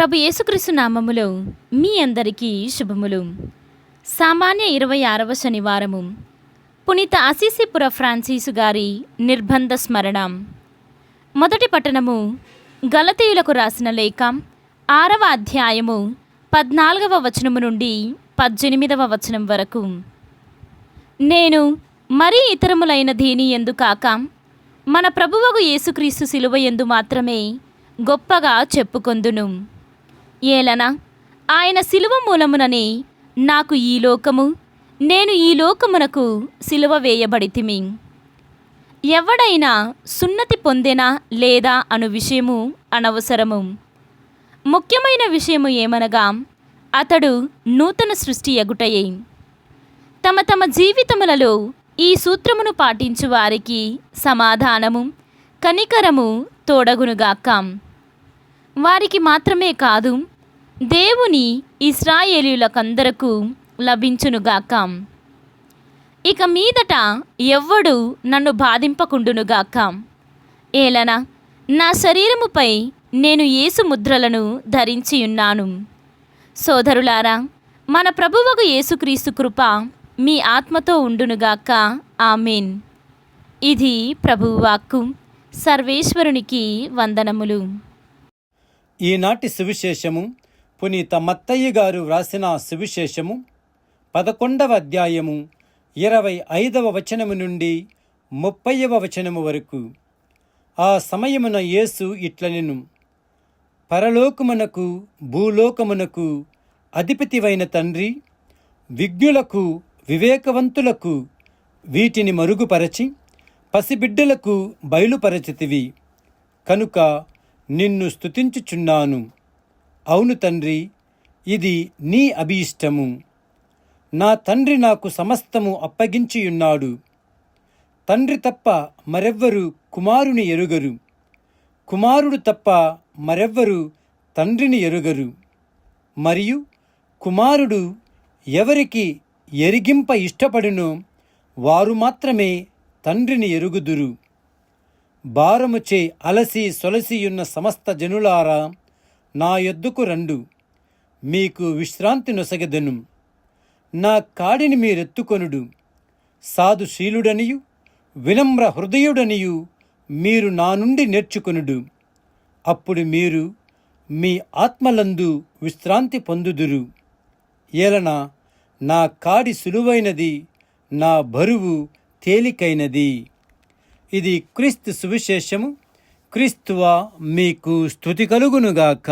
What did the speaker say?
ప్రభు యేసుక్రీస్తు నామములో మీ అందరికీ శుభములు. సామాన్య 26వ శనివారము పునీత అసిసిపుర ఫ్రాన్సిసు గారి నిర్బంధ స్మరణ. మొదటి పట్టణము గలతీయులకు రాసిన లేఖ 6వ అధ్యాయము 14వ వచనము నుండి 18వ వచనం వరకు. నేను మరీ ఇతరములైన దేని యందు కాక మన ప్రభువగు యేసుక్రీస్తు శిలువ యందు మాత్రమే గొప్పగా చెప్పుకొందును. ఏలన ఆయన శిలువ మూలముననే నాకు ఈ లోకము, నేను ఈ లోకమునకు శిలువ వేయబడితిమి. ఎవడైనా సున్నతి పొందెనా లేదా అను విషయము అనవసరము. ముఖ్యమైన విషయము ఏమనగా అతడు నూతన సృష్టి యగుటయే. తమ తమ జీవితములలో ఈ సూత్రమును పాటించు వారికి సమాధానము, కనికరము తోడగునుగాక. వారికి మాత్రమే కాదు, దేవుని ఇశ్రాయేలీయులకందరకు లభించునుగాక. ఇక మీదట ఎవ్వడు నన్ను బాధింపకుండునుగాక. ఏలన నా శరీరముపై నేను యేసు ముద్రలను ధరించియున్నాను. సోదరులారా, మన ప్రభువగు యేసుక్రీస్తు కృప మీ ఆత్మతో ఉండునుగాక. ఆమేన్. ఇది ప్రభువు వాక్కు. సర్వేశ్వరునికి వందనములు. ఈనాటి సువిశేషము పునీత మత్తయ్య గారు వ్రాసిన సువిశేషము 11వ అధ్యాయము 25వ వచనము నుండి 30వ వచనము వరకు. ఆ సమయమున యేసు ఇట్లనెను: పరలోకమునకు భూలోకమునకు అధిపతివైన తండ్రి, విజ్ఞులకు వివేకవంతులకు వీటిని మరుగుపరచి పసిబిడ్డలకు బయలుపరచితివి కనుక నిన్ను స్తుతించుచున్నాను. అవును తండ్రి, ఇది నీ అభీష్టము. నా తండ్రి నాకు సమస్తము అప్పగించియున్నాడు. తండ్రి తప్ప మరెవ్వరు కుమారుని ఎరుగరు, కుమారుడు తప్ప మరెవ్వరు తండ్రిని ఎరుగరు, మరియు కుమారుడు ఎవరికి ఎరిగింప ఇష్టపడునో వారు మాత్రమే తండ్రిని ఎరుగుదురు. భారముచే అలసి సొలసియున్న సమస్త జనులారా, నా యొద్దకు రండు, మీకు విశ్రాంతి నొసగెదను. నా కాడిని మీరెత్తుకొనుడు. సాధుశీలుడనియు వినమ్ర హృదయుడనియు మీరు నా నుండి నేర్చుకొనుడు. అప్పుడు మీరు మీ ఆత్మలందు విశ్రాంతి పొందుదురు. ఏలన నా కాడి సులువైనది, నా బరువు తేలికైనది. ఇది క్రీస్తు సువిశేషము. క్రీస్తువా మీకు స్తుతి కలుగునుగాక.